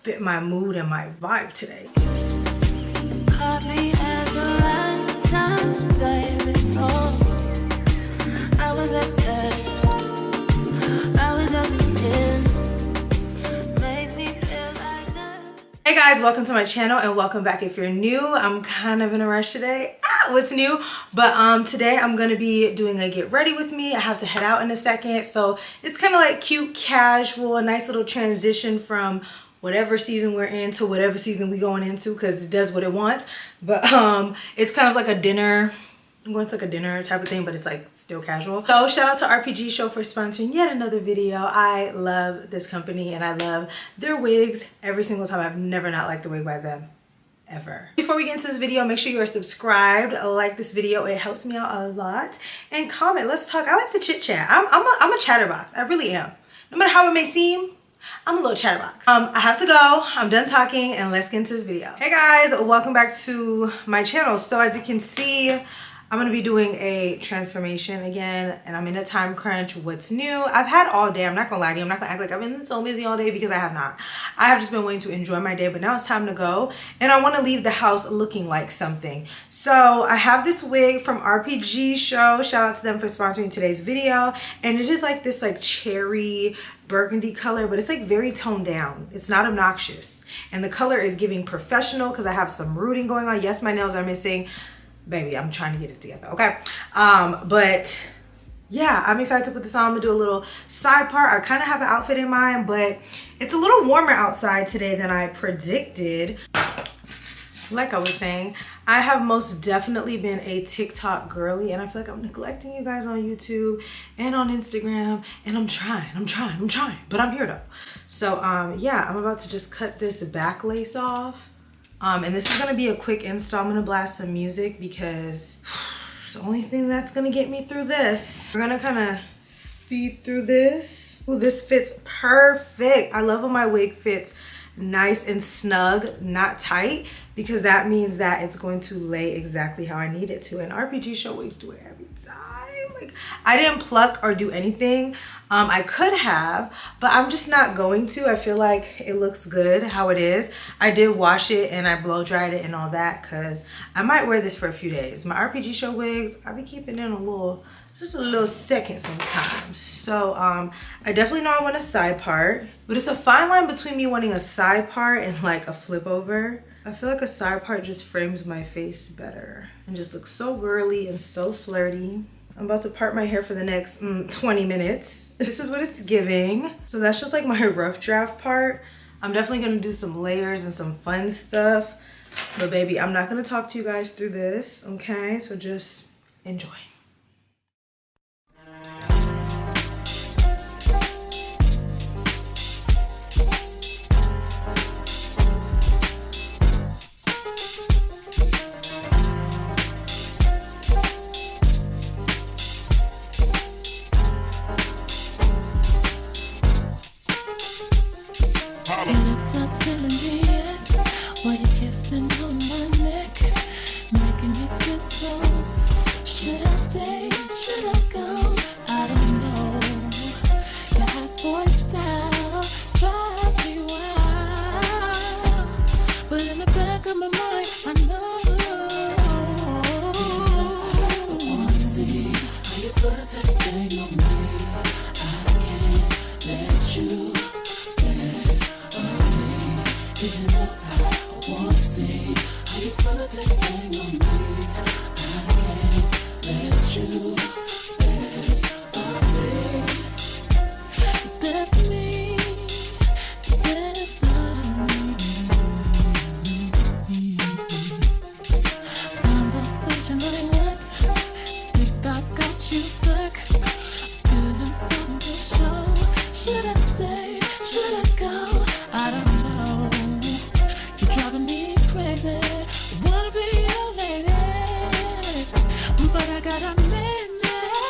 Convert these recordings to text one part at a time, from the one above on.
fit my mood and my vibe today. Caught me at the right time, baby. Oh, I was at the end. Made me feel like that. Hey guys, welcome to my channel and welcome back if you're new. I'm kind of in a rush today. What's new? But today I'm gonna be doing a get ready with me. I have to head out in a second, so it's kind of like cute, casual, a nice little transition from whatever season we're in to whatever season we going into, because it does what it wants. But it's kind of like a dinner. I'm going to like a dinner type of thing, but it's like still casual. So shout out to RPGSHOW for sponsoring yet another video. I love this company and I love their wigs every single time. I've never not liked a wig by them, ever. Before we get into this video, make sure you are subscribed, like this video, it helps me out a lot, and comment. Let's talk. I like to chit chat. I'm a chatterbox. I really am. No matter how it may seem, I'm a little chatterbox. I have to go. I'm done talking and let's get into this video. Hey guys, welcome back to my channel. So as you can see, I'm gonna be doing a transformation again and I'm in a time crunch. What's new? I've had all day. I'm not gonna lie to you. I'm not gonna act like I've been so busy all day, because I have not. I have just been waiting to enjoy my day, but now it's time to go and I wanna leave the house looking like something. So I have this wig from RPGSHOW. Shout out to them for sponsoring today's video. And it is like this like cherry burgundy color, but it's like very toned down. It's not obnoxious. And the color is giving professional because I have some rooting going on. Yes, my nails are missing. Baby, I'm trying to get it together, okay? But yeah, I'm excited to put this on. I'm gonna do a little side part. I kind of have an outfit in mind, but it's a little warmer outside today than I predicted. Like I was saying, I have most definitely been a TikTok girly, and I feel like I'm neglecting you guys on YouTube and on Instagram, and I'm trying, but I'm here though. So yeah, I'm about to just cut this back lace off. And this is gonna be a quick install. I'm gonna blast some music because it's the only thing that's gonna get me through this. We're gonna kind of speed through this. Ooh, this fits perfect. I love when my wig fits nice and snug, not tight, because that means that it's going to lay exactly how I need it to. And RPGSHOW wigs do it every time. Like, I didn't pluck or do anything. I could have, but I'm just not going to. I feel like it looks good how it is. I did wash it and I blow dried it and all that, because I might wear this for a few days. My RPGSHOW wigs, I be keeping in just a little second sometimes. So I definitely know I want a side part, but it's a fine line between me wanting a side part and like a flip over. I feel like a side part just frames my face better and just looks so girly and so flirty. I'm about to part my hair for the next 20 minutes. This is what it's giving. So that's just like my rough draft part. I'm definitely gonna do some layers and some fun stuff. But baby, I'm not gonna talk to you guys through this, okay? So just enjoy. But I got a minute.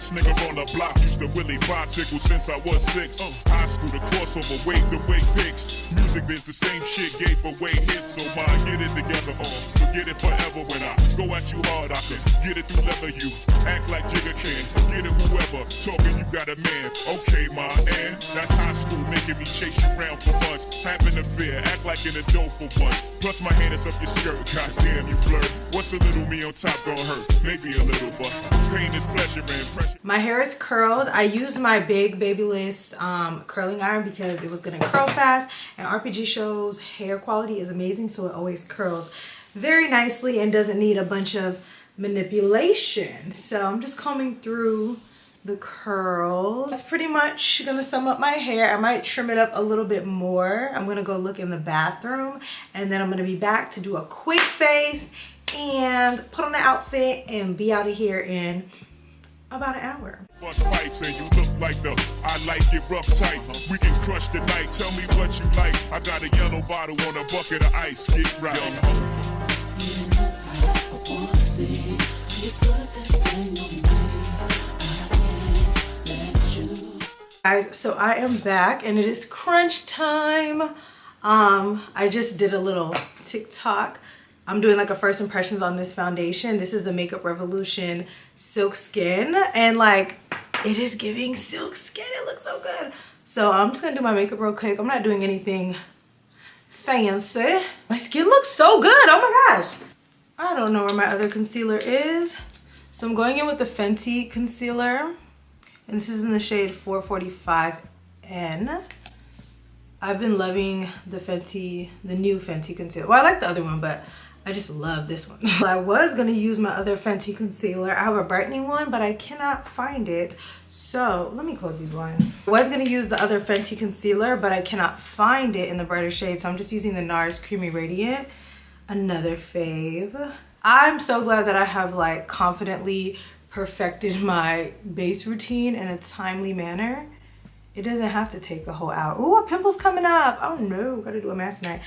Best nigga on the block, used to Willie bicycle since I was 6. High school, the crossover, wave the way pics. Music biz, the same shit, gave away hits. So mine, get it together or forget it forever. When I go at you hard, I can get it through leather. You act like Jigga can, get it whoever. Talking, you got a man. Okay, my and that's high school, making me chase you around for months. Having a fear, act like an adult for once. Plus my hand is up your skirt, goddamn you flirt. What's a little me on top gonna hurt? Maybe a little, but pain is pleasure and pressure. My hair is curled. I used my big Babyliss curling iron because it was gonna curl fast, and RPGSHOW's hair quality is amazing, so it always curls very nicely and doesn't need a bunch of manipulation. So I'm just combing through the curls. That's pretty much gonna sum up my hair. I might trim it up a little bit more. I'm gonna go look in the bathroom, and then I'm gonna be back to do a quick face and put on the outfit and be out of here in about an hour. Bust pipes and you look like the I like it rough tight. We can crush the night. Tell me what you like. I got a yellow bottle on a bucket of ice. Get right. Guys, so I am back and it is crunch time. I just did a little TikTok. I'm doing like a first impressions on this foundation. This is the Makeup Revolution Silk Skin, and like it is giving silk skin. It looks so good. So I'm just gonna do my makeup real quick. I'm not doing anything fancy. My skin looks so good. Oh my gosh. I don't know where my other concealer is. So I'm going in with the Fenty concealer, and this is in the shade 445N. I've been loving the new Fenty concealer. Well, I like the other one, but I just love this one. I was gonna use my other Fenty concealer. I have a brightening one, but I cannot find it. So let me close these blinds. I was gonna use the other Fenty concealer, but I cannot find it in the brighter shade. So I'm just using the NARS Creamy Radiant, another fave. I'm so glad that I have like confidently perfected my base routine in a timely manner. It doesn't have to take a whole hour. Ooh, a pimple's coming up. Oh no, gotta do a mask tonight.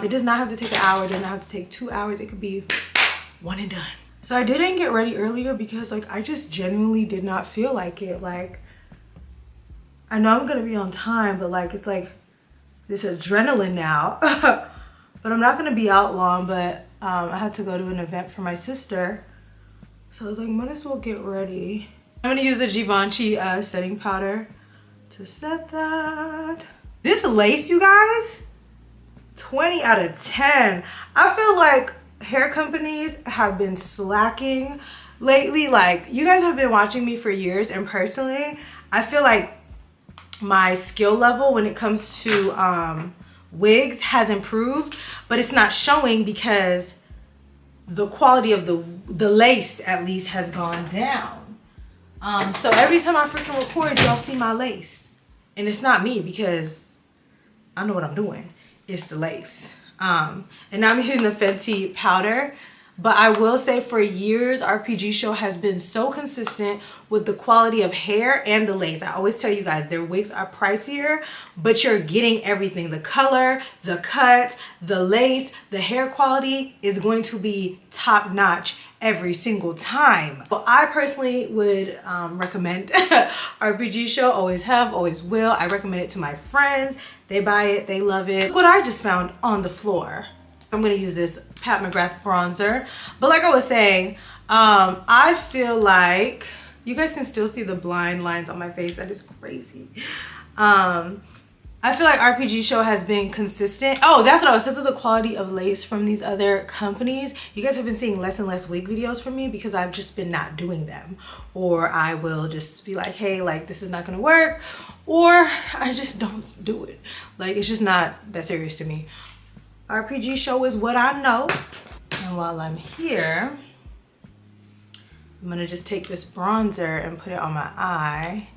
It does not have to take an hour. It doesn't have to take 2 hours. It could be one and done. So I didn't get ready earlier because like I just genuinely did not feel like it. Like I know I'm gonna be on time, but like it's like this adrenaline now. But I'm not gonna be out long, but I had to go to an event for my sister. So I was like, might as well get ready. I'm gonna use the Givenchy setting powder to set that. This lace, you guys, 20 out of 10. I feel like hair companies have been slacking lately. Like, you guys have been watching me for years, and personally, I feel like my skill level when it comes to wigs has improved, but it's not showing because the quality of the lace at least has gone down. So every time I freaking record, y'all see my lace, and it's not me because I know what I'm doing. It's the lace. And now I'm using the Fenty powder, but I will say for years RPGSHOW has been so consistent with the quality of hair and the lace. I always tell you guys their wigs are pricier, but you're getting everything. The color, the cut, the lace, the hair quality is going to be top notch every single time. Well, I personally would recommend RPGSHOW. Always have, always will. I recommend it to my friends. They buy it, they love it. Look what I just found on the floor. I'm gonna use this Pat McGrath bronzer. But like I was saying, I feel like you guys can still see the blind lines on my face. That is crazy. I feel like RPGSHOW has been consistent. Oh, that's what I was saying. Because of the quality of lace from these other companies, you guys have been seeing less and less wig videos from me because I've just been not doing them. Or I will just be like, hey, like this is not gonna work. Or I just don't do it. Like it's just not that serious to me. RPGSHOW is what I know. And while I'm here, I'm gonna just take this bronzer and put it on my eye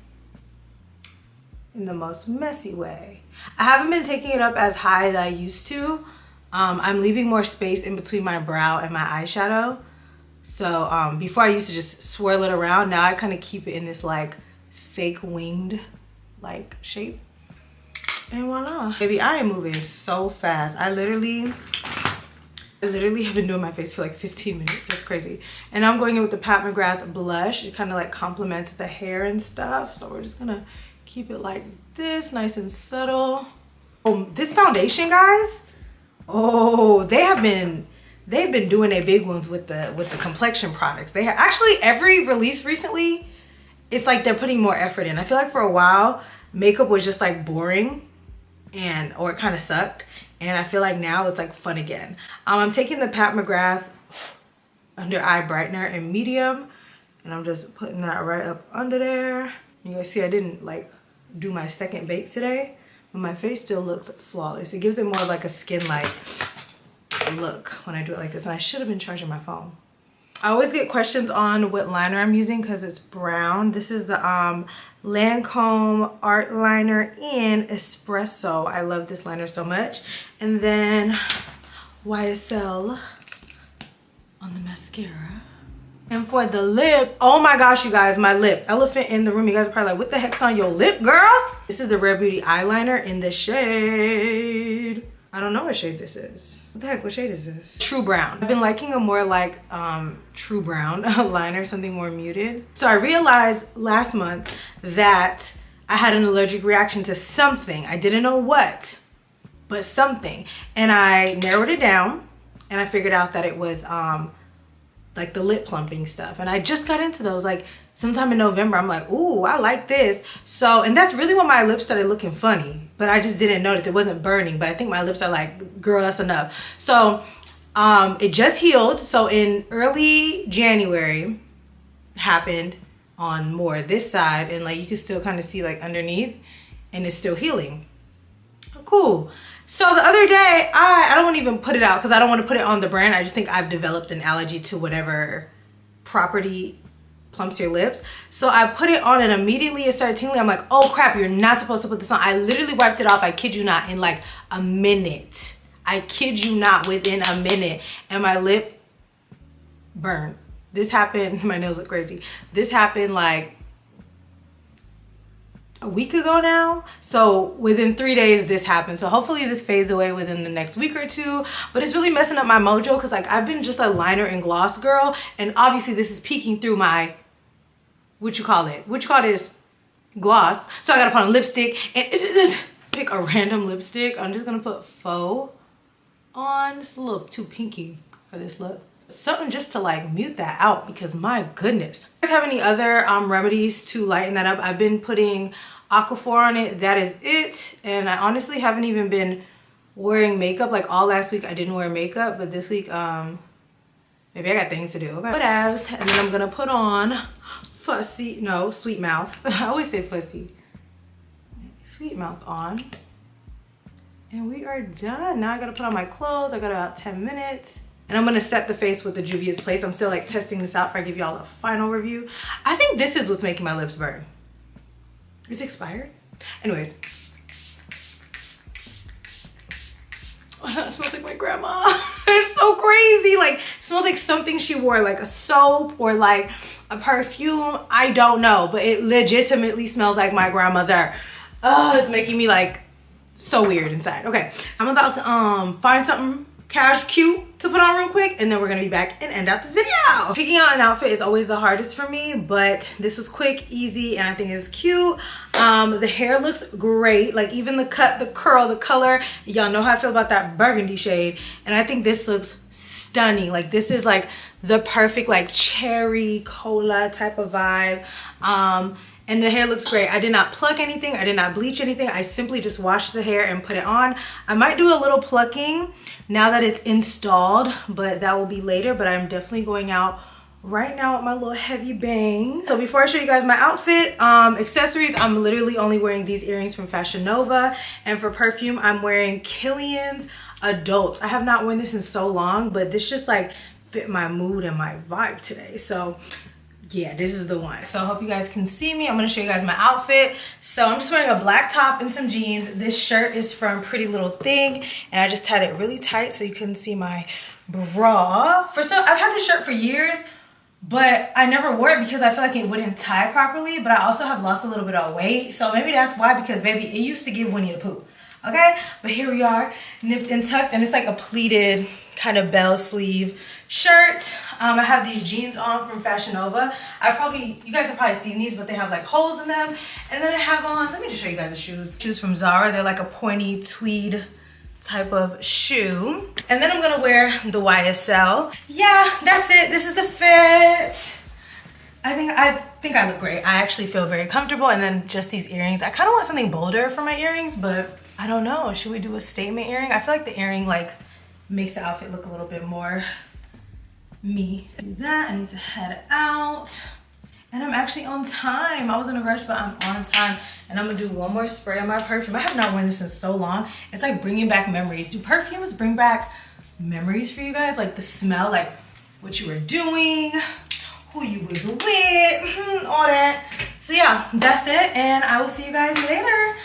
in the most messy way. I haven't been taking it up as high as I used to. I'm leaving more space in between my brow and my eyeshadow. So before I used to just swirl it around. Now I kind of keep it in this like fake winged like shape. And voila. Baby, I am moving so fast. I literally I literally have been doing my face for like 15 minutes. That's crazy. And I'm going in with the Pat McGrath blush. It kind of like complements the hair and stuff. So we're just gonna keep it like this, nice and subtle. Oh, this foundation, guys. Oh, they've been doing their big ones with the complexion products. They have actually every release recently, it's like they're putting more effort in. I feel like for a while, makeup was just like boring or it kind of sucked. And I feel like now it's like fun again. I'm taking the Pat McGrath under eye brightener in medium, and I'm just putting that right up under there. You guys see I didn't like do my second bake today, but my face still looks flawless. It gives it more like a skin-like look when I do it like this. And I should have been charging my phone. I always get questions on what liner I'm using because it's brown. This is the Lancome Art Liner in Espresso. I love this liner so much. And then YSL on the mascara. And for the lip, oh my gosh, you guys, my lip. Elephant in the room. You guys are probably like, what the heck's on your lip, girl? This is the Rare Beauty eyeliner in the shade. I don't know what shade this is. What the heck, what shade is this? True Brown. I've been liking a more like True Brown liner, something more muted. So I realized last month that I had an allergic reaction to something. I didn't know what, but something. And I narrowed it down and I figured out that it was like the lip plumping stuff. And I just got into those like sometime in November. I'm like, ooh, I like this. So, and that's really when my lips started looking funny, but I just didn't notice. It wasn't burning, but I think my lips are like, girl, that's enough. So it just healed. So in early January happened on more this side, and like you can still kind of see like underneath, and it's still healing. Cool. So the other day, I don't want to even put it out because I don't want to put it on the brand. I just think I've developed an allergy to whatever property plumps your lips. So I put it on and immediately it started tingling. I'm like, oh crap, you're not supposed to put this on. I literally wiped it off, I kid you not, in like a minute. I kid you not, within a minute. And my lip burned. This happened, my nails look crazy. This happened like a week ago now. So within 3 days this happened. So hopefully this fades away within the next week or two, but it's really messing up my mojo because like I've been just a liner and gloss girl, and obviously this is peeking through my what you call this gloss. So I gotta put on lipstick and pick a random lipstick. I'm just gonna put Faux on. It's a little too pinky for this look. Something just to like mute that out because my goodness. If you guys have any other remedies to lighten that up? I've been putting Aquaphor on it. That is it. And I honestly haven't even been wearing makeup. Like all last week I didn't wear makeup, but this week maybe I got things to do. Okay. Whatevs. And then I'm gonna put on Sweet Mouth. I always say fussy. Sweet Mouth on. And we are done. Now I gotta put on my clothes. I got about 10 minutes. And I'm gonna set the face with the Juvia's Place. I'm still like testing this out before I give y'all a final review. I think this is what's making my lips burn. It's expired. Anyways. Oh, it smells like my grandma. It's so crazy. Like, it smells like something she wore, like a soap or like a perfume. I don't know, but it legitimately smells like my grandmother. Oh, it's making me like so weird inside. Okay, I'm about to find something cash cute to put on real quick, and then we're gonna be back and end out this video. Picking out an outfit is always the hardest for me, but this was quick, easy, and I think it's cute. The hair looks great. Like even the cut, the curl, the color, y'all know how I feel about that burgundy shade, and I think this looks stunning. Like this is like the perfect like cherry cola type of vibe. And the hair looks great. I did not pluck anything. I did not bleach anything. I simply just washed the hair and put it on. I might do a little plucking now that it's installed, but that will be later. But I'm definitely going out right now with my little heavy bang. So before I show you guys my outfit, accessories, I'm literally only wearing these earrings from Fashion Nova. And for perfume, I'm wearing Kilian's Adults. I have not worn this in so long, but this just like fit my mood and my vibe today. So yeah, this is the one. So I hope you guys can see me. I'm gonna show you guys my outfit. So I'm just wearing a black top and some jeans. This shirt is from Pretty Little Thing, and I just tied it really tight so you couldn't see my bra. I've had this shirt for years, but I never wore it because I feel like it wouldn't tie properly, but I also have lost a little bit of weight. So maybe that's why, because baby, it used to give Winnie the Pooh. Okay, but here we are, nipped and tucked, and it's like a pleated kind of bell sleeve shirt. I have these jeans on from Fashion Nova. You guys have probably seen these, but they have like holes in them. And then I have on, let me just show you guys the shoes. Shoes from Zara. They're like a pointy tweed type of shoe. And then I'm gonna wear the YSL. Yeah, that's it. This is the fit. I think I look great. I actually feel very comfortable. And then just these earrings. I kind of want something bolder for my earrings, but I don't know. Should we do a statement earring? I feel like the earring like makes the outfit look a little bit more me. Do that. I need to head out. And I'm actually on time. I was in a rush, but I'm on time. And I'm gonna do one more spray on my perfume. I have not worn this in so long. It's like bringing back memories. Do perfumes bring back memories for you guys? Like the smell, like what you were doing, who you was with, all that. So yeah, that's it. And I will see you guys later.